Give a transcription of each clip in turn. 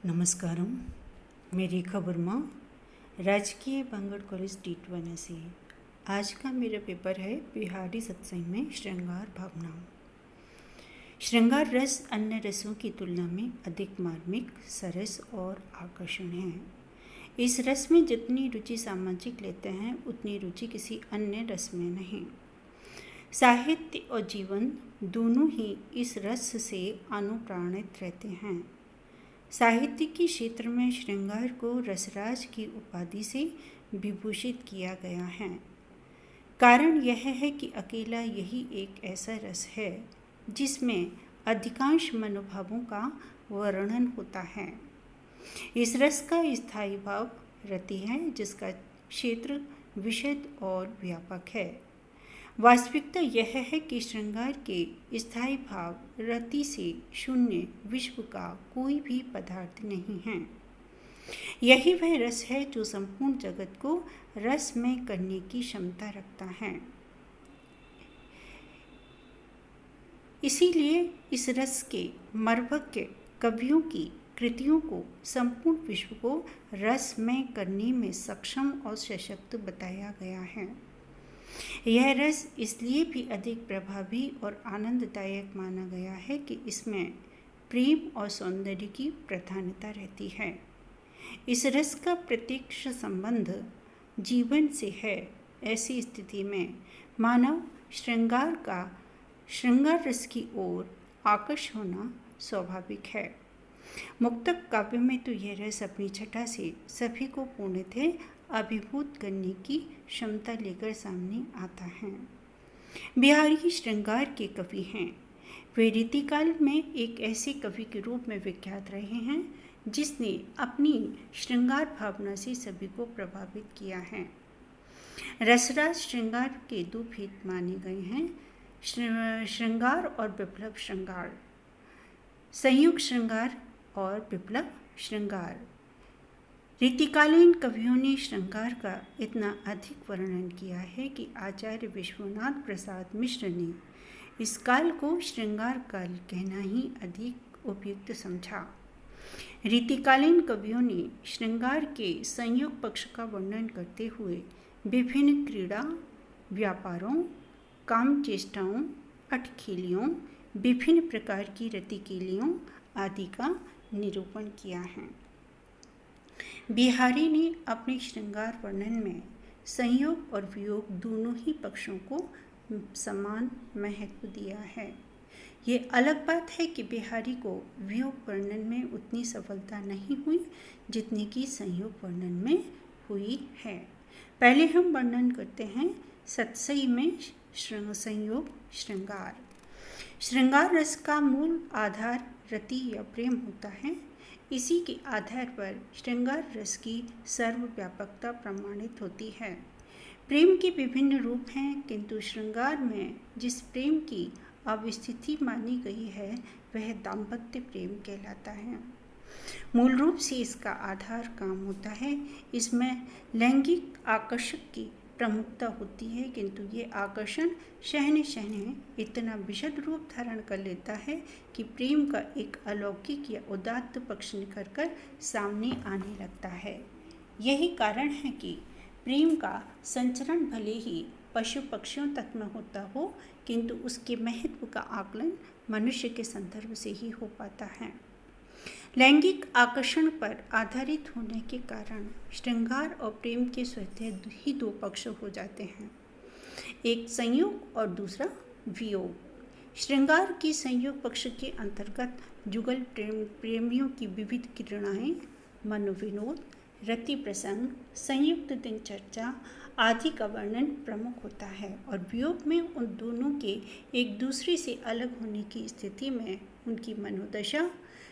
नमस्कारम, मैं रेखा वर्मा, राजकीय Bangar college T2 से। आज का मेरा पेपर है बिहारी सत्संग में श्रृंगार भावना। श्रृंगार रस अन्य रसों की तुलना में अधिक मार्मिक, सरस और आकर्षण है। इस रस में जितनी रुचि सामाजिक लेते हैं उतनी रुचि किसी अन्य रस में नहीं। साहित्य और जीवन दोनों ही इस रस से अनुप्राणित रहते हैं। साहित्य के क्षेत्र में श्रृंगार को रसराज की उपाधि से विभूषित किया गया है। कारण यह है कि अकेला यही एक ऐसा रस है जिसमें अधिकांश मनोभावों का वर्णन होता है। इस रस का स्थायी भाव रति है, जिसका क्षेत्र विशद और व्यापक है। वास्तविकता यह है कि श्रृंगार के स्थायी भाव रति से शून्य विश्व का कोई भी पदार्थ नहीं है। यही वह रस है जो संपूर्ण जगत को रसमय करने की क्षमता रखता है। इसीलिए इस रस के मर्मज्ञ कवियों की कृतियों को संपूर्ण विश्व को रसमय करने में सक्षम और सशक्त बताया गया है। यह रस इसलिए भी अधिक प्रभावी और आनंददायक माना गया है कि इसमें प्रेम और सौंदर्य की प्रधानता रहती है। इस रस का प्रत्यक्ष संबंध जीवन से है। ऐसी स्थिति में मानव श्रृंगार रस की ओर आकर्षित होना स्वाभाविक है। मुक्तक काव्य में तो यह रस अपनी छटा से सभी को पूर्णतः अभिभूत करने की क्षमता लेकर सामने आता है। बिहारी श्रृंगार के कवि हैं। वे रीतिकाल में एक ऐसे कवि के रूप में विख्यात रहे हैं जिसने अपनी श्रृंगार भावना से सभी को प्रभावित किया है। रसराज श्रृंगार के दो भेद माने गए हैं, श्रृंगार और विप्लव श्रृंगार, संयुक्त श्रृंगार और विप्लव श्रृंगार। रीतिकालीन कवियों ने श्रृंगार का इतना अधिक वर्णन किया है कि आचार्य विश्वनाथ प्रसाद मिश्र ने इस काल को श्रृंगार काल कहना ही अधिक उपयुक्त समझा। रीतिकालीन कवियों ने श्रृंगार के संयोग पक्ष का वर्णन करते हुए विभिन्न क्रीड़ा, व्यापारों, काम चेष्टाओं, अटखेलियों, विभिन्न प्रकार की रतिकेलियों आदि का निरूपण किया है। बिहारी ने अपने श्रृंगार वर्णन में संयोग और वियोग दोनों ही पक्षों को समान महत्व दिया है। ये अलग बात है कि बिहारी को वियोग वर्णन में उतनी सफलता नहीं हुई जितनी कि संयोग वर्णन में हुई है। पहले हम वर्णन करते हैं सतसई में संयोग श्रृंगार। श्रृंगार रस का मूल आधार रति या प्रेम होता है। इसी के आधार पर श्रृंगार रस की सर्वव्यापकता प्रमाणित होती है। प्रेम के विभिन्न रूप हैं, किंतु श्रृंगार में जिस प्रेम की अवस्थिति मानी गई है वह दाम्पत्य प्रेम कहलाता है। मूल रूप से इसका आधार काम होता है। इसमें लैंगिक आकर्षण की प्रमुखता होती है, किंतु ये आकर्षण शहने इतना विशद रूप धारण कर लेता है कि प्रेम का एक अलौकिक या उदात्त पक्ष निखर कर सामने आने लगता है। यही कारण है कि प्रेम का संचरण भले ही पशु पक्षियों तक में होता हो, किंतु उसके महत्व का आकलन मनुष्य के संदर्भ से ही हो पाता है। लैंगिक आकर्षण पर आधारित होने के कारण श्रृंगार और प्रेम के स्वतः ही दो पक्ष हो जाते हैं, एक संयोग और दूसरा वियोग। श्रृंगार की संयोग पक्ष के अंतर्गत जुगल प्रेमियों की विविध क्रीड़ाएं, मनोविनोद, रति प्रसंग, संयुक्त दिनचर्या आदि का वर्णन प्रमुख होता है, और वियोग में उन दोनों के एक दूसरे से अलग होने की स्थिति में उनकी मनोदशा,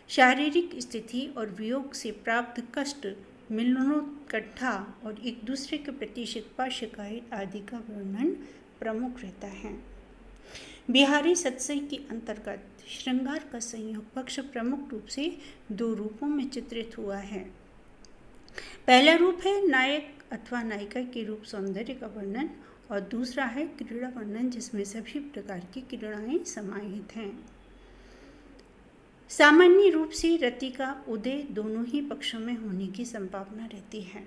शारीरिक स्थिति और वियोग से प्राप्त कष्ट, मिलनोत्कंठा और एक दूसरे के प्रति शिकवा शिकायत आदि का वर्णन प्रमुख रहता है। बिहारी सत्संग के अंतर्गत श्रृंगार का संयोग पक्ष प्रमुख रूप से दो रूपों में चित्रित हुआ है। पहला रूप है नायक अथवा नायिका के रूप सौंदर्य का वर्णन, और दूसरा है क्रीड़ा वर्णन, जिसमें सभी प्रकार की क्रीड़ाएं समाहित हैं। सामान्य रूप से रति का उदय दोनों ही पक्षों में होने की संभावना रहती है।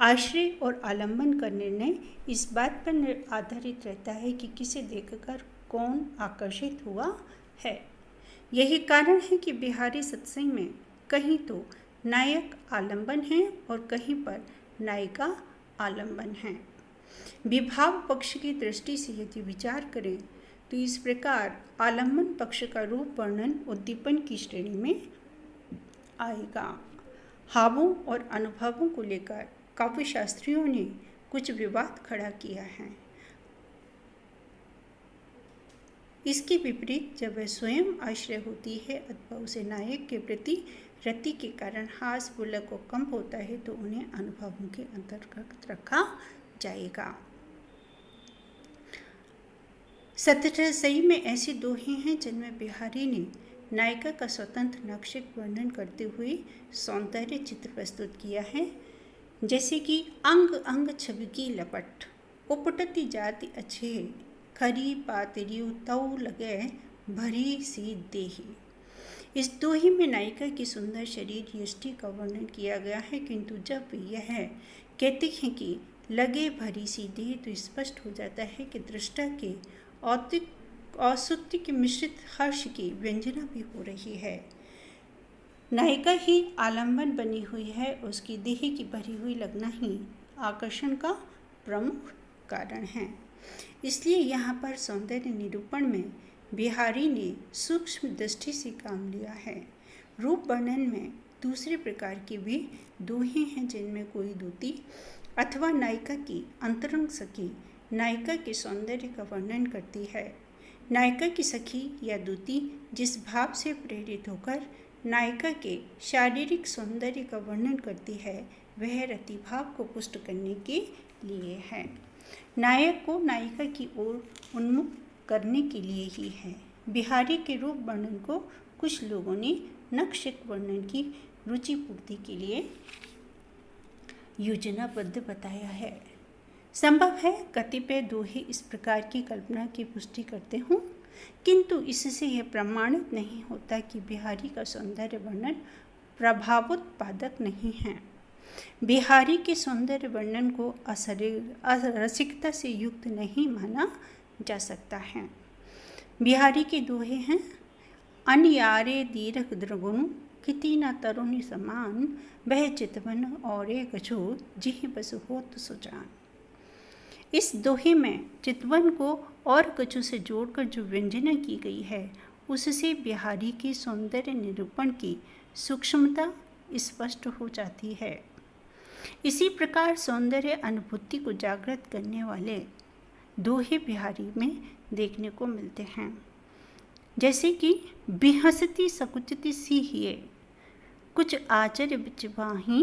आश्रय और आलंबन का निर्णय इस बात पर आधारित रहता है कि किसे देखकर कौन आकर्षित हुआ है। यही कारण है कि बिहारी सत्संग में कहीं तो नायक आलंबन है और कहीं पर नायिका आलंबन है। विभाव पक्ष की दृष्टि से यदि विचार करें तो इस प्रकार आलंबन पक्ष का रूप वर्णन उद्दीपन की श्रेणी में आएगा। हावों और अनुभवों को लेकर काव्यशास्त्रियों ने कुछ विवाद खड़ा किया है। इसके विपरीत जब वह स्वयं आश्रय होती है अथवा उसे नायक के प्रति रति के कारण हास बुलक को कंप होता है तो उन्हें अनुभवों के अंतर्गत रखा जाएगा। सत्यतः सही में ऐसे दोहे हैं जिनमें बिहारी ने नायिका का स्वतंत्र नक्शिक वर्णन करते हुए सौंदर्य चित्र प्रस्तुत किया है, जैसे कि अंग अंग छबकी लपट उपटती जाति अच्छे खरी पातरी तऊ लगे भरी सी देही। इस दोहे में नायिका की सुंदर शरीर यष्टि का वर्णन किया गया है, किंतु जब यह कहते हैं कि लगे भरी सी देह तो स्पष्ट हो जाता है कि दृष्टा के औसुत्य के मिश्रित हर्ष की व्यंजना भी हो रही है। नायिका ही आलंबन बनी हुई है, उसकी देह की भरी हुई लगना ही आकर्षण का प्रमुख कारण है। इसलिए यहाँ पर सौंदर्य निरूपण में बिहारी ने सूक्ष्म दृष्टि से काम लिया है। रूप वर्णन में दूसरे प्रकार के भी दोहे हैं जिनमें कोई दूती अथवा नायिका की अंतरंग सखी नायिका के सौंदर्य का वर्णन करती है। नायिका की सखी या दूती जिस भाव से प्रेरित होकर नायिका के शारीरिक सौंदर्य का वर्णन करती है वह रति भाव को पुष्ट करने के लिए है, नायक को नायिका की ओर उन्मुख करने के लिए ही है। बिहारी के रूप वर्णन को कुछ लोगों ने नक्शिक वर्णन की रुचि पूर्ति के लिए योजनाबद्ध बताया है। संभव है कतिपय दोहे इस प्रकार की कल्पना की पुष्टि करते हों, किंतु इससे यह प्रमाणित नहीं होता कि बिहारी का सौंदर्य वर्णन प्रभावोत्पादक नहीं है। बिहारी के सौंदर्य वर्णन को रसिकता से युक्त नहीं माना जा सकता है। बिहारी के दोहे हैं अनयारे दीरक द्रगुण किति न तरुणी समान वह चितवन और कछु जिहि बस होत सुजान। इस दोहे में चितवन को और कछु से जोड़कर जो व्यंजना की गई है उससे बिहारी के सौंदर्य निरूपण की सूक्ष्मता स्पष्ट हो जाती है। इसी प्रकार सौंदर्य अनुभूति को जागृत करने वाले दोहे बिहारी में देखने को मिलते हैं, जैसे कि बिहसती सकुचती सी हिये कुछ आचर्य बिचवाही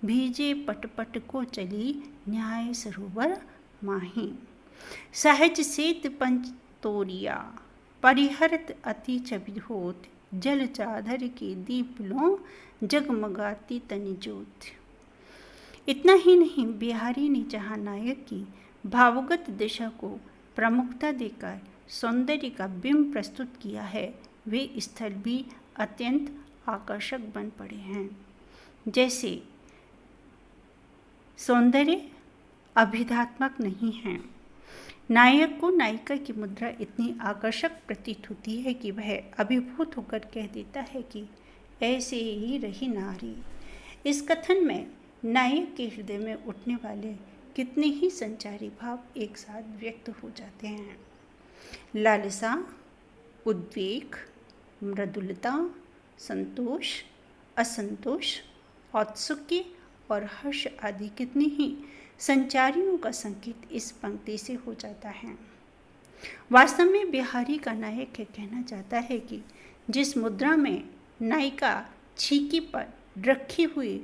भीजे पटपट को चली न्याय सरोवर माही सहज सेत पंच तोरिया परिहरत अति छवि होत जल चादर के दीप लो जगमगाती तनि ज्योत। इतना ही नहीं, बिहारी ने जहाँ नायक की भावगत दिशा को प्रमुखता देकर सौंदर्य का बिंब प्रस्तुत किया है वे स्थल भी अत्यंत आकर्षक बन पड़े हैं। जैसे सौंदर्य अभिधात्मक नहीं है। नायक को नायिका की मुद्रा इतनी आकर्षक प्रतीत होती है कि वह अभिभूत होकर कह देता है कि ऐसे ही रही नारी। इस कथन में नायक के हृदय में उठने वाले कितने ही संचारी भाव एक साथ व्यक्त हो जाते हैं। लालसा, उद्वेग, मृदुलता, संतोष, असंतोष, औत्सुक्य और हर्ष आदि कितने ही संचारियों का संकेत इस पंक्ति से हो जाता है। वास्तव में बिहारी का नायक कहना चाहता है कि जिस मुद्रा में नायिका छीकी पर रखी हुई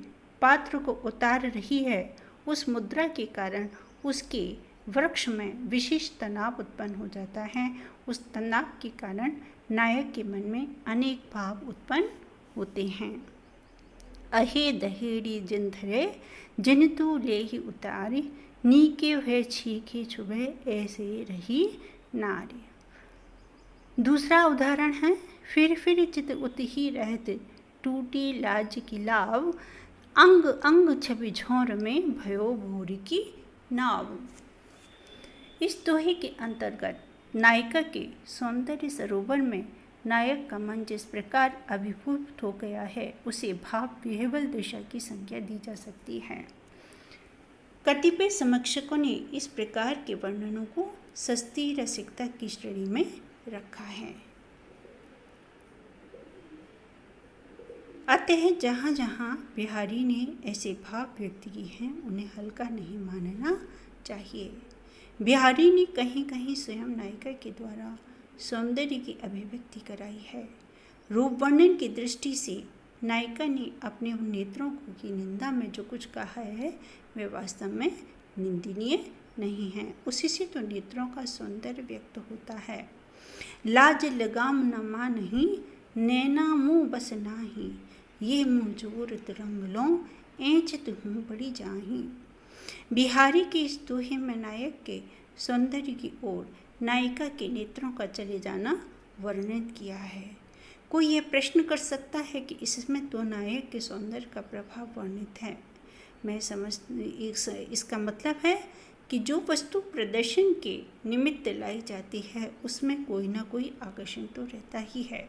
पात्र को उतार रही है उस मुद्रा के कारण उसके वृक्ष में विशेष तनाव उत्पन्न हो जाता है। उस तनाव के कारण नायक के मन में अनेक भाव उत्पन्न होते हैं। अहे दहेड़ी जिनधरे जिनतु ले ही उतारी नीके हुए छीके छुबे ऐसे रही नारी। दूसरा उदाहरण है फिर चित उत ही रहत, टूटी लाज की लाव, अंग अंग छवि झोर में भयो भोर की नाव। इस दोहे के अंतर्गत नायिका के सौंदर्य सरोवर में नायक का मन जिस प्रकार अभिभूत हो गया है, उसे भाव विह्वल दशा की संज्ञा दी जा सकती है। कतिपय समीक्षकों ने इस प्रकार के वर्णनों को सस्ती रसिकता की श्रेणी में रखा है। अतः जहाँ जहाँ बिहारी ने ऐसे भाव व्यक्त किए हैं, उन्हें हल्का नहीं मानना चाहिए। बिहारी ने कहीं कहीं स्वयं नायिका के द्वारा सौंदर्य की अभिव्यक्ति कराई है। रूप वर्णन की दृष्टि से नायिका ने अपने उन नेत्रों की निंदा में जो कुछ कहा है, वे वास्तव में निंदनीय नहीं है। उसी से तो नेत्रों का सौंदर्य व्यक्त होता है। लाज लगाम न मानही, नैना मुँह बस नाही, ये मुँह जोर रंग लो, ऐंचत हूँ बड़ी जाही। बिहारी के इस दोहे में नायक के सौंदर्य की ओर नायिका के नेत्रों का चले जाना वर्णित किया है। कोई ये प्रश्न कर सकता है कि इसमें तो नायक के सौंदर्य का प्रभाव वर्णित है। मैं इसका मतलब है कि जो वस्तु प्रदर्शन के निमित्त लाई जाती है, उसमें कोई ना कोई आकर्षण तो रहता ही है।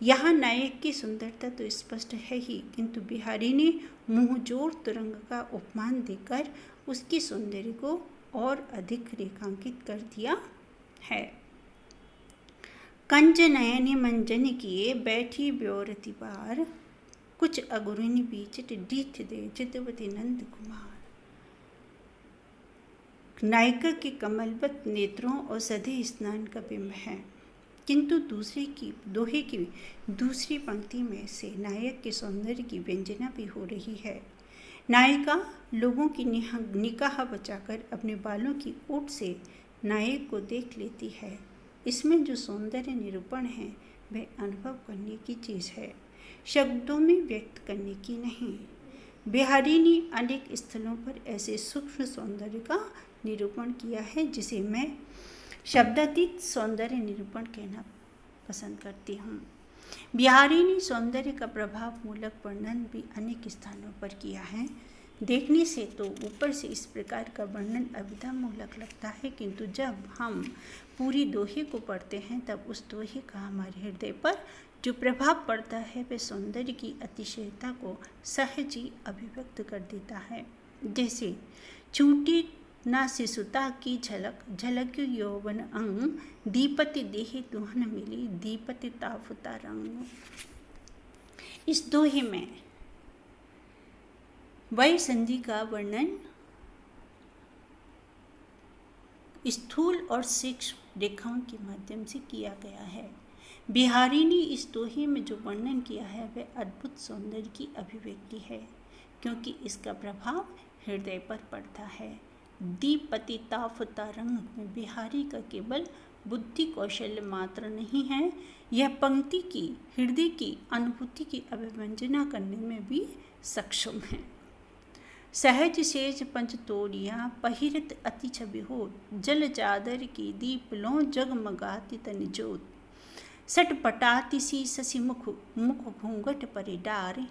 यहाँ नायक की सुंदरता तो स्पष्ट है ही, किंतु बिहारी ने मुँहजोर तुरंग का उपमान देकर उसकी सौंदर्य को और अधिक रेखांकित कर दिया है। कंज नयन मंजन किए, बैठी ब्योरति बार, कुछ अगुरिन बीचट डीठ दे, चितवती नंद कुमार। नायिका के कमलवत नेत्रों और सधे स्नान का बिंब है, किंतु दोहे की दूसरी पंक्ति में से नायक के सौंदर्य की व्यंजना भी हो रही है। नायिका लोगों की निगाह बचाकर अपने बालों की ओट से नायक को देख लेती है। इसमें जो सौंदर्य निरूपण है, वह अनुभव करने की चीज़ है, शब्दों में व्यक्त करने की नहीं। बिहारी ने अनेक स्थलों पर ऐसे सूक्ष्म सौंदर्य का निरूपण किया है, जिसे मैं शब्दातीत सौंदर्य निरूपण कहना पसंद करती हूँ। बिहारी ने सौंदर्य का प्रभाव मूलक वर्णन भी अनेक स्थानों पर किया है। देखने से तो ऊपर से इस प्रकार का वर्णन अभिधा मूलक लगता है, किंतु जब हम पूरी दोहे को पढ़ते हैं, तब उस दोहे का हमारे हृदय पर जो प्रभाव पड़ता है, वह सौंदर्य की अतिशयता को सहज ही अभिव्यक्त कर देता है। जैसे छूटी ना शिशुता की झलक, झलक यौवन अंग, दीपति देहि दुहन मिली, दीपति ताफुता रंग। इस दोहे में वय संधि का वर्णन स्थूल और सूक्ष्म रेखाओं के माध्यम से किया गया है। बिहारी ने इस दोहे में जो वर्णन किया है, वह अद्भुत सौंदर्य की अभिव्यक्ति है, क्योंकि इसका प्रभाव हृदय पर पड़ता है। दीपति ताफुता रंग में बिहारी का केवल बुद्धि कौशल्य मात्र नहीं है, यह पंक्ति की हृदय की अनुभूति की अभिव्यंजना करने में भी सक्षम है। सहज सेज पंच तोड़िया, पहिरत अति छवि हो, जल चादर की दीप लो, जगमगाती तन जोत। सटपटाती सी ससी मुख घूंघट परे डार,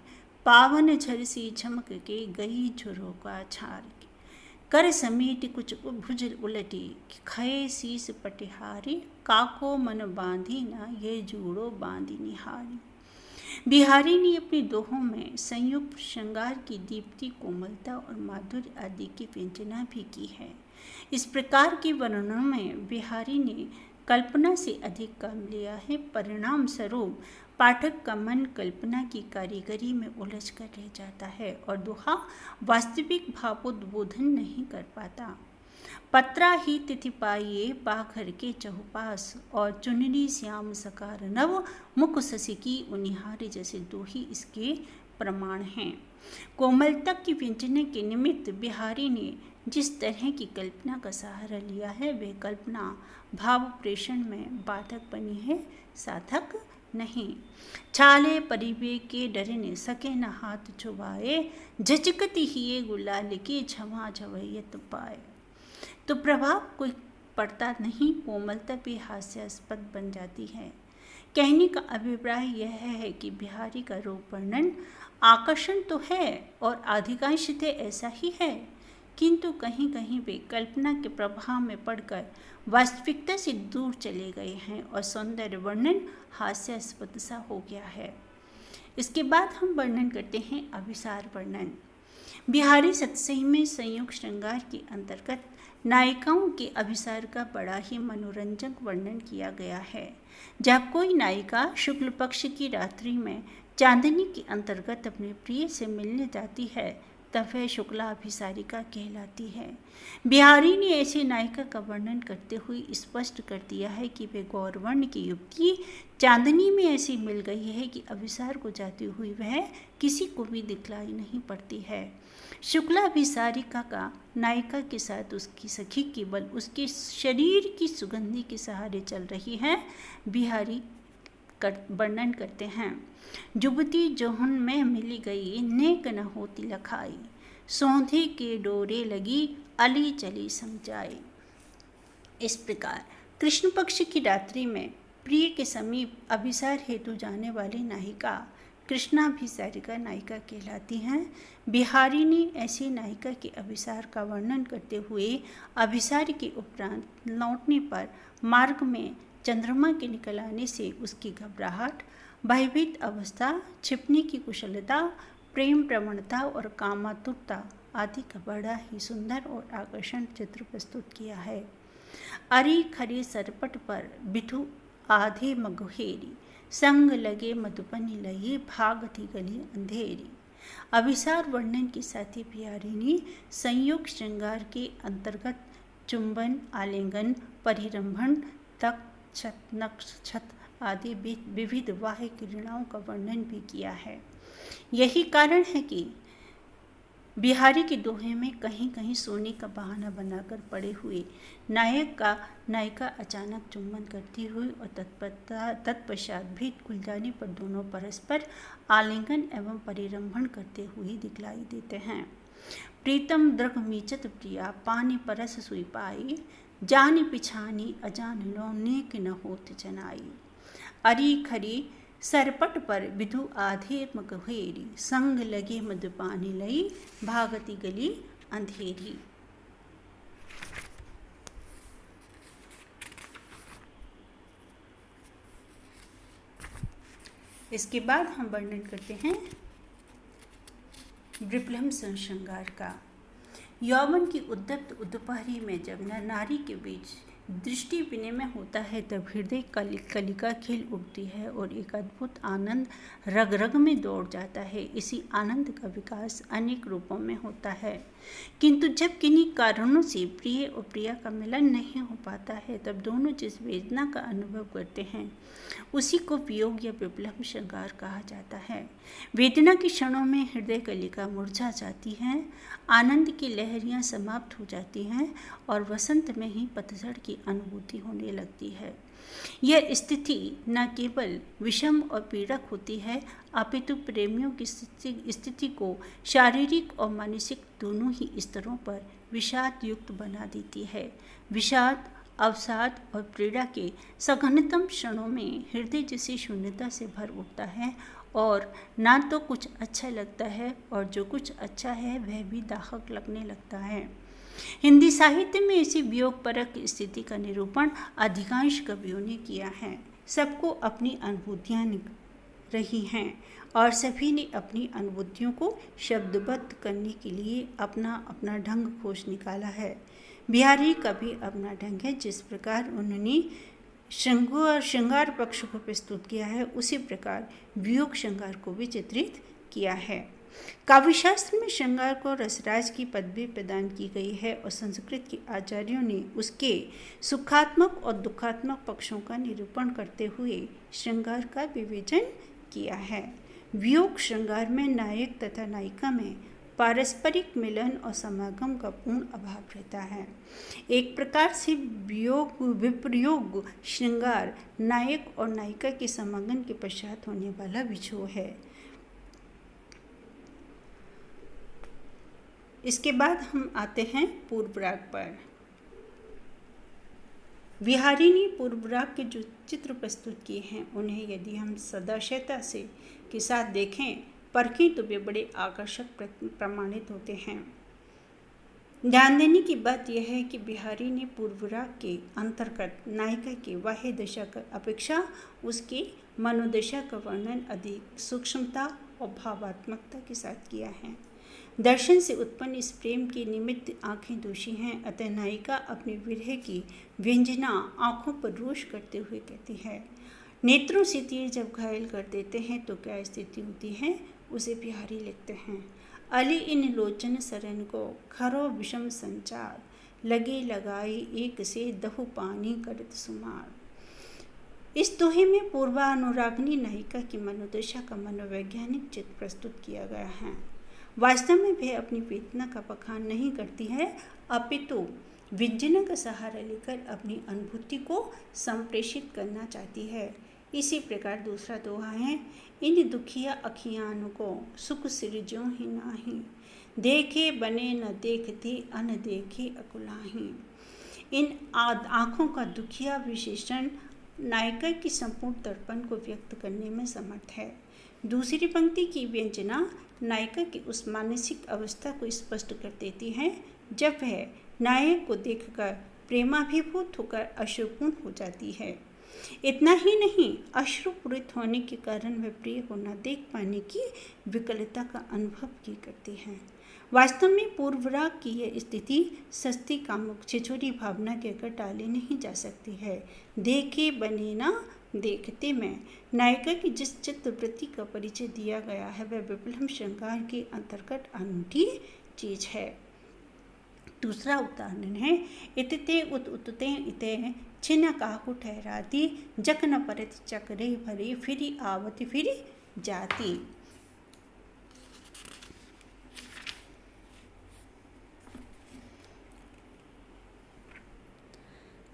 पावन झरसी झमक के गई झुरोका छार। कर समेट कुछ भुज उलटी, खये शीस पटिहारी, काको मन बांधी ना, ये जूड़ो बांधी निहारी। बिहारी ने अपने दोहों में संयुक्त श्रृंगार की दीप्ति, कोमलता और माधुर्य आदि की व्यंजना भी की है। इस प्रकार के वर्णनों में बिहारी ने कल्पना से अधिक काम लिया है। परिणाम स्वरूप पाठक का मन कल्पना की कारीगरी में उलझ कर रह जाता है और दोहा वास्तविक भावोद्बोधन नहीं कर पाता। पत्रा ही तिथि पाइये, पाखर के चहुपास, और चुनरी श्याम सकार नव, मुख शशि की उनिहारी जैसे दोही इसके प्रमाण हैं। कोमलता की व्यंजना के निमित्त बिहारी ने जिस तरह की कल्पना का सहारा लिया है, वह कल्पना भाव प्रेषण में बाधक बनी है, साधक नहीं। छाले परिवे के डरने सके न हाथ छुबाए, झचकती ही गुलाल की झवा झवैयत पाए। तो प्रभाव कोई पड़ता नहीं, कोमलता भी हास्यास्पद बन जाती है। कहने का अभिप्राय यह है कि बिहारी का रूप वर्णन आकर्षण तो है और अधिकांशतः ऐसा ही है, किंतु कहीं कहीं वे कल्पना के प्रभाव में पड़कर वास्तविकता से दूर चले गए हैं और सौंदर्य वर्णन हास्यास्पद सा हो गया है। इसके बाद हम वर्णन करते हैं अभिसार वर्णन। बिहारी सतसई में संयोग श्रृंगार के अंतर्गत नायिकाओं के अभिसार का बड़ा ही मनोरंजक वर्णन किया गया है। जब कोई नायिका शुक्ल पक्ष की रात्रि में चांदनी के अंतर्गत अपने प्रिय से मिलने जाती है तब वह शुक्ला अभिसारिका कहलाती है। बिहारी ने ऐसी नायिका का वर्णन करते हुए स्पष्ट कर दिया है कि वे गौरवर्ण की युवती चांदनी में ऐसी मिल गई है कि अभिसार को जाती हुई वह किसी को भी दिखलाई नहीं पड़ती है। शुक्ला अभिसारिका का नायिका के साथ उसकी सखी केवल उसके शरीर की सुगंधि के सहारे चल रही है। बिहारी वर्णन करते हैं, जुबती जोहन में मिली गई नेक न होती लखाई, सौंधे के डोरे लगी अली चली समझाई। इस प्रकार कृष्ण पक्ष की रात्रि में प्रिय के समीप अभिसार हेतु जाने वाली नायिका कृष्णाभिसारिका नायिका कहलाती हैं। बिहारी ने ऐसी नायिका के अभिसार का वर्णन करते हुए अभिसार के उपरांत लौटने पर मार्ग में चंद्रमा के निकल आने से उसकी घबराहट, भयभीत अवस्था, छिपने की कुशलता, प्रेम प्रवणता और कामातुरता आदि का बड़ा ही सुंदर और आकर्षण चित्र प्रस्तुत किया है। अरी खरी सरपट पर बिधु आधे मगहेरी, संग लगे मधुपनी लई भागती गली अंधेरी। अभिसार वर्णन के साथ ही बिहारी ने संयोग श्रृंगार के अंतर्गत चुंबन, आलिंगन, परिरंभण, तक छत, नक्श छत आदि विविध बाह्य क्रीड़ाओं का वर्णन भी किया है। यही कारण है कि बिहारी के दोहे में कहीं कहीं सोने का बहाना बनाकर पड़े हुए नायक का नायिका अचानक चुंबन करती हुई और तत्पश्चात भीत खुल जाने पर दोनों परस्पर आलिंगन एवं परिरंभण करते हुए दिखलाई देते हैं। प्रीतम दृघ मीचत प्रिया पानी परस सुई पाई, जान पिछानी अजान लो नेक न होत जनाई। अरी खरी सरपट पर विधु आधे मगहेरी, संग लगे मधुपानी लई भागती गली अंधेरी। इसके बाद हम वर्णन करते हैं विप्लव श्रृंगार का। यौवन की उद्दप्त दोपहरी में जब नर नारी के बीच दृष्टि विनिमय होता है तब हृदय कलिका खिल उठती है और एक अद्भुत आनंद रग रग में दौड़ जाता है। इसी आनंद का विकास अनेक रूपों में होता है, किंतु जब किन्हीं कारणों से प्रिय और प्रिया का मिलन नहीं हो पाता है तब दोनों जिस वेदना का अनुभव करते हैं उसी को वियोग या विप्लव श्रृंगार कहा जाता है। वेदना के क्षणों में हृदय कलिका मुरझा जाती है, आनंद की लहरियां समाप्त हो जाती हैं और वसंत में ही पतझड़ की अनुभूति होने लगती है। यह स्थिति न केवल विषम और पीड़क होती है अपितु प्रेमियों की स्थिति को शारीरिक और मानसिक दोनों ही स्तरों पर विषाद युक्त बना देती है। विषाद, अवसाद और पीड़ा के सघनतम क्षणों में हृदय जैसी शून्यता से भर उठता है और ना तो कुछ अच्छा लगता है और जो कुछ अच्छा है वह भी दाहक लगने लगता है। हिंदी साहित्य में ऐसी वियोगपरक स्थिति का निरूपण अधिकांश कवियों ने किया है। सबको अपनी अनुभूतियाँ रही हैं और सभी ने अपनी अनुभूतियों को शब्दबद्ध करने के लिए अपना अपना ढंग खोज निकाला है। बिहारी का भी अपना ढंग है। जिस प्रकार उन्होंने श्रृंगार पक्ष को प्रस्तुत किया है उसी प्रकार वियोग श्रृंगार को भी चित्रित किया है। काव्यशास्त्र में श्रृंगार को रसराज की पदवी प्रदान की गई है और संस्कृत के आचार्यों ने उसके सुखात्मक और दुखात्मक पक्षों का निरूपण करते हुए श्रृंगार का विवेचन किया है। वियोग श्रृंगार में नायक तथा नायिका में पारस्परिक मिलन और समागम का पूर्ण अभाव रहता है। एक प्रकार से विप्रयोग श्रृंगार नायक और नायिका के समागम के पश्चात होने वाला विछोह है। इसके बाद हम आते हैं पूर्व राग पर। बिहारी ने पूर्व राग के जो चित्र प्रस्तुत किए हैं उन्हें यदि हम सदाशयता से के साथ देखें परखें तो वे बड़े आकर्षक प्रमाणित होते हैं। ध्यान देने की बात यह है कि बिहारी ने पूर्व राग के अंतर्गत नायिका की बाह्य दशा की अपेक्षा उसकी मनोदशा का वर्णन अधिक सूक्ष्मता और भावात्मकता के साथ किया है। दर्शन से उत्पन्न इस प्रेम के निमित्त आंखें दोषी हैं, अतः नायिका अपने विरह की व्यंजना आंखों पर रोष करते हुए कहती है। नेत्रों से तीर जब घायल कर देते हैं तो क्या स्थिति होती है, उसे बिहारी लिखते हैं। अली इन लोचन सरन को खरो विषम संचार, लगे लगाई एक से दहु पानी करत सुमार। इस दोहे में पूर्वानुरागनी नायिका की मनोदशा का मनोवैज्ञानिक चित्र प्रस्तुत किया गया है। वास्तव में वह अपनी वेदना का बखान नहीं करती है, अपितु व्यंजना का सहारा लेकर अपनी अनुभूति को संप्रेषित करना चाहती है। इसी प्रकार दूसरा दोहा है, इन दुखिया अखियान को सुख सिरजों ही नाही, देखे बने न देखती अन देखे अकुलाही। इन आँखों का दुखिया विशेषण नायिका की संपूर्ण दर्पण को व्यक्त करने में समर्थ है। दूसरी पंक्ति की व्यंजना नायिका की उस मानसिक अवस्था को स्पष्ट कर देती है जब वह नायक को देखकर प्रेमाभिभूत होकर अश्रुपूर्ण हो जाती है। इतना ही नहीं, अश्रुपूरित होने के कारण वह प्रिय को न देख पाने की विकलता का अनुभव की करती है। वास्तव में पूर्व राग की यह स्थिति सस्ती कामुक छिछोरी भावना के कर टाली नहीं जा सकती है। देखे बने ना देखते में नायिका की जिस चित्तवृत्ति का परिचय दिया गया है वह विप्लव श्रृंगार के अंतर्गत अनूठी चीज है। दूसरा उदाहरण है, इतते उतते इते छिन्न काहू ठहराती, जक न परत चक्रे भरी फिरी आवती फिरी जाती।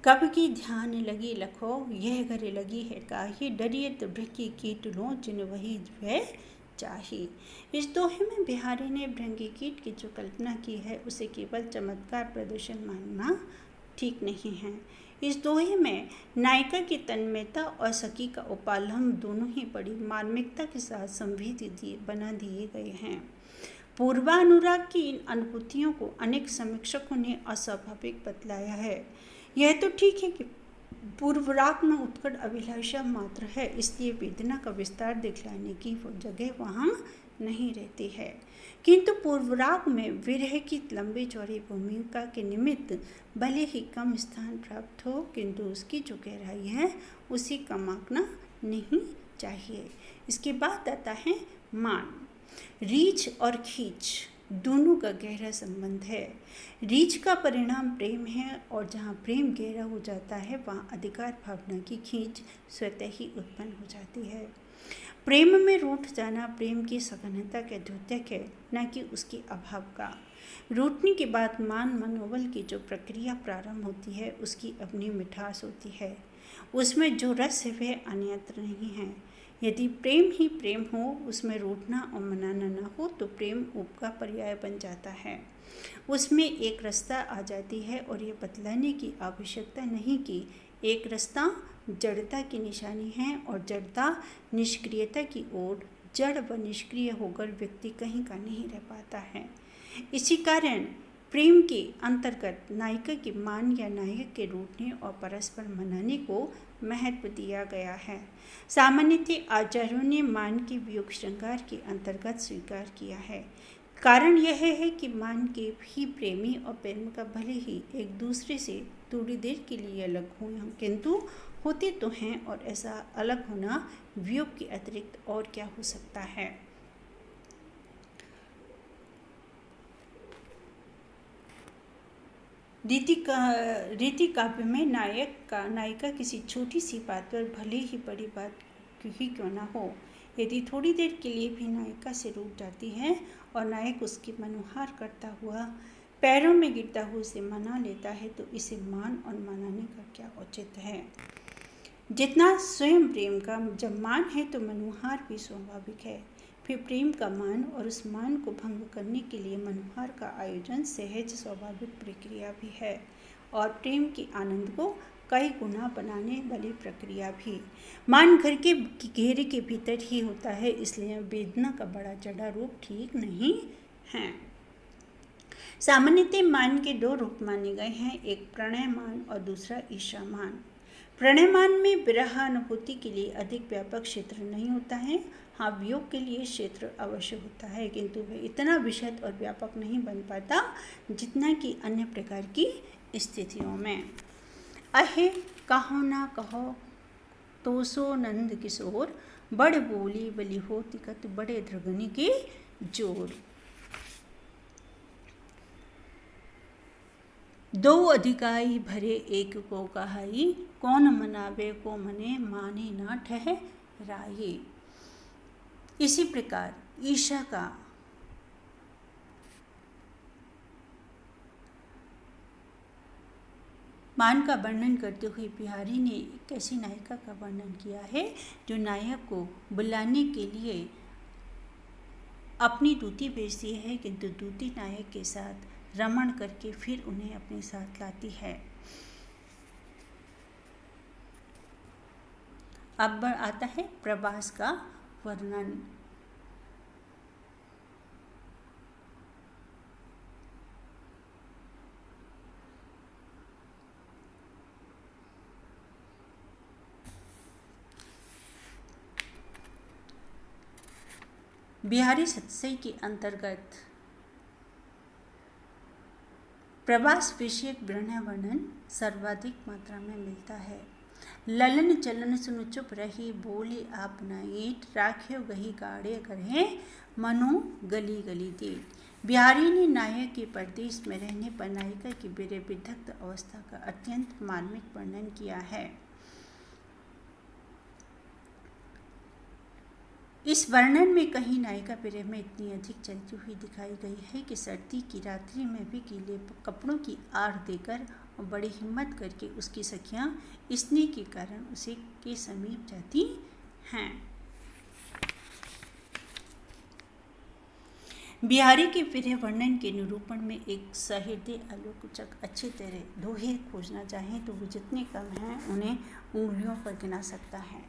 कब की ध्यान लगी लखो, यह घरे लगी है काही, डरिए तो भृंगी कीट लो जिन वही वह चाही। इस दोहे में बिहारी ने भृंगी कीट की जो कल्पना की है उसे केवल चमत्कार प्रदर्शन मानना ठीक नहीं है। इस दोहे में नायिका की तन्मयता और सखी का उपालंब दोनों ही बड़ी मार्मिकता के साथ संवेदित बना दिए गए हैं। पूर्वानुराग की इन अनुभूतियों को अनेक समीक्षकों ने अस्वाभाविक बतलाया है। यह तो ठीक है कि पूर्व राग में उत्कट अभिलाषा मात्र है, इसलिए वेदना का विस्तार दिखलाने की वो जगह वहाँ नहीं रहती है, किंतु पूर्व राग में विरह की लंबी चौड़ी भूमिका के निमित्त भले ही कम स्थान प्राप्त हो, किंतु उसकी जो गहराई है उसी कम आंकना नहीं चाहिए। इसके बाद आता है मान। रीछ और खींच दोनों का गहरा संबंध है। रीछ का परिणाम प्रेम है और जहाँ प्रेम गहरा हो जाता है वहाँ अधिकार भावना की खींच स्वतः ही उत्पन्न हो जाती है। प्रेम में रूठ जाना प्रेम की सघनता के द्योतक है, न कि उसके अभाव का। रूठने के बाद मान मनोबल की जो प्रक्रिया प्रारंभ होती है उसकी अपनी मिठास होती है, उसमें जो रस है वह अन्यत्र नहीं है। यदि प्रेम ही प्रेम हो, उसमें रूठना और मनाना न हो तो प्रेम ऊप का पर्याय बन जाता है। उसमें एक रसता आ जाती है और ये बतलाने की आवश्यकता नहीं कि एक रसता जड़ता की निशानी है और जड़ता निष्क्रियता की ओर जड़ व निष्क्रिय होकर व्यक्ति कहीं का नहीं रह पाता है। इसी कारण प्रेम के अंतर्गत नायिका के मान या नायक के रूठने और परस्पर मनाने को महत्व दिया गया है। सामान्यतः आचार्यों ने मान के वियोग श्रृंगार के अंतर्गत स्वीकार किया है। कारण यह है कि मान के ही प्रेमी और प्रेमिका भले ही एक दूसरे से थोड़ी देर के लिए अलग हों, किंतु होते तो हैं, और ऐसा अलग होना वियोग के अतिरिक्त और क्या हो सकता है। रीति काव्य में नायिका किसी छोटी सी बात पर भले ही बड़ी बात क्यों ना हो, यदि थोड़ी देर के लिए भी नायिका से रूठ जाती है और नायक उसकी मनोहार करता हुआ पैरों में गिरता हुआ उसे मना लेता है तो इसे मान और मनाने का क्या औचित है। जितना स्वयं प्रेम का जब मान है तो मनोहार भी स्वाभाविक है, फिर प्रेम का मान और उस मान को भंग करने के लिए मनोहार का आयोजन सहज स्वाभाविक प्रक्रिया भी है, और प्रेम के आनंद को कई गुना बनाने वाली प्रक्रिया भी। मान घर के घेरे के भीतर ही होता है, इसलिए वेदना का बड़ा चढ़ा रूप ठीक नहीं है। सामान्यतः मान के दो रूप माने गए हैं, एक प्रणय मान और दूसरा ईर्षा मान। प्रणय मान में विरह अनुभूति के लिए अधिक व्यापक क्षेत्र नहीं होता है। हाँ, वियोग के लिए क्षेत्र अवश्य होता है, किंतु वह इतना विशद और व्यापक नहीं बन पाता जितना कि अन्य प्रकार की स्थितियों में। अहे कहो ना कहो तो सो नंद किशोर, बड़ बोली बलि हो तिकत बड़े धृगनी के जोर। दो अधिकाई भरे एक को कहाई, कौन मनावे को मने माने ना ठहराई। इसी प्रकार ईर्षा का मान का वर्णन करते हुए बिहारी ने एक ऐसी नायिका का वर्णन किया है जो नायक को बुलाने के लिए अपनी दूती भेजती है, किंतु दूती नायक के साथ रमण करके फिर उन्हें अपने साथ लाती है। अब आता है प्रवास का वर्णन। बिहारी सतसई के अंतर्गत प्रवास विषयक वर्णन सर्वाधिक मात्रा में मिलता है। ललन चलन सुनु चुप रही, बोली आप न ईट, राख्यो गही गाड़े करहे, मनु गली गली दे। बिहारी ने नायक के परदेश में रहने पर नायिका की विरह विधक्त अवस्था का अत्यंत मार्मिक वर्णन किया है। इस वर्णन में कहीं नायिका विरह में इतनी अधिक चलती हुई दिखाई गई है कि सर्दी की रात्रि में भी गीले कपड़ों की आड़ देकर और बड़ी हिम्मत करके उसकी सखियां स्नेह के कारण उसे के समीप जाती हैं। बिहारी के विरह वर्णन के निरूपण में एक सहृदय आलोचक अच्छी तरह दोहे खोजना चाहें तो वो जितने कम हैं उन्हें उंगलियों पर गिना सकता है।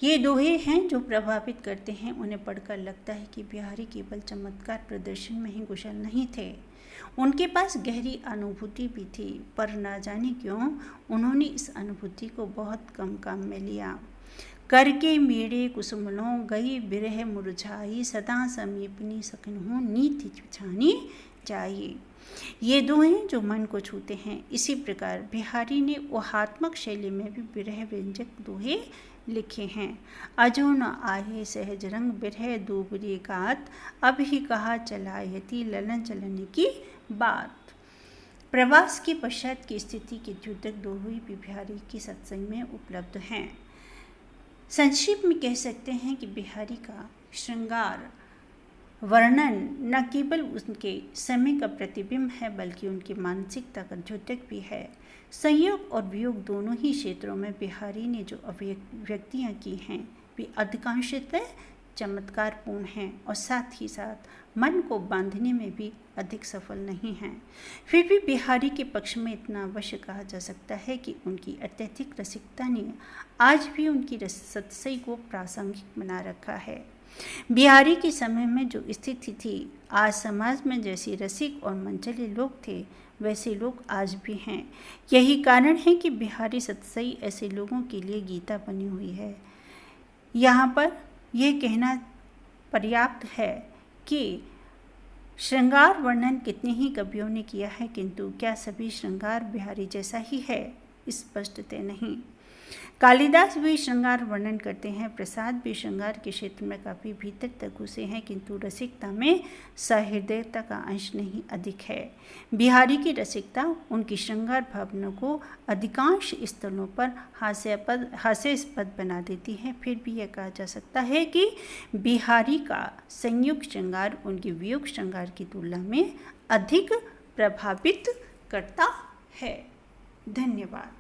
ये दोहे हैं जो प्रभावित करते हैं। उन्हें पढ़कर लगता है कि बिहारी केवल चमत्कार प्रदर्शन में ही कुशल नहीं थे, उनके पास गहरी अनुभूति भी थी, पर न जाने क्यों उन्होंने इस अनुभूति को बहुत कम काम में लिया। करके मेरे कुसुमलों गई बिरह मुरझाई, सदा समीपनी सकनहूँ नीति छानी चाहिए। ये दोहे जो मन को छूते हैं। इसी प्रकार बिहारी ने ऊहात्मक शैली में भी विरह व्यंजक दोहे लिखे हैं। अजो न आए सहज रंग बिरह दूबरी गात, अब ही कहा चलायती ललन चलने की बात। प्रवास के पश्चात की स्थिति के द्योतक दोहे भी बिहारी की सत्संग में उपलब्ध हैं। संक्षिप्त में कह सकते हैं कि बिहारी का श्रृंगार वर्णन न केवल उनके समय का प्रतिबिंब है बल्कि उनकी मानसिकता का द्योतक भी है। संयोग और वियोग दोनों ही क्षेत्रों में बिहारी ने जो अभिव्यक्तियाँ की हैं वे अधिकांशतः चमत्कारपूर्ण हैं और साथ ही साथ मन को बांधने में भी अधिक सफल नहीं हैं। फिर भी बिहारी के पक्ष में इतना अवश्य कहा जा सकता है कि उनकी अत्यधिक रसिकता ने आज भी उनकी सतसई को प्रासंगिक बना रखा है। बिहारी के समय में जो स्थिति थी, आज समाज में जैसी रसिक और मनचले लोग थे वैसे लोग आज भी हैं। यही कारण है कि बिहारी सतसई ऐसे लोगों के लिए गीता बनी हुई है। यहाँ पर यह कहना पर्याप्त है कि श्रृंगार वर्णन कितने ही कवियों ने किया है, किंतु क्या सभी श्रृंगार बिहारी जैसा ही है, स्पष्टतः नहीं। कालिदास भी श्रृंगार वर्णन करते हैं, प्रसाद भी श्रृंगार के क्षेत्र में काफ़ी भीतर तक घुसे हैं, किंतु रसिकता में सहृदयता का अंश नहीं अधिक है। बिहारी की रसिकता उनकी श्रृंगार भावना को अधिकांश स्थलों पर हास्यास्पद बना देती है। फिर भी यह कहा जा सकता है कि बिहारी का संयुक्त श्रृंगार उनकी वियोग श्रृंगार की तुलना में अधिक प्रभावित करता है। धन्यवाद।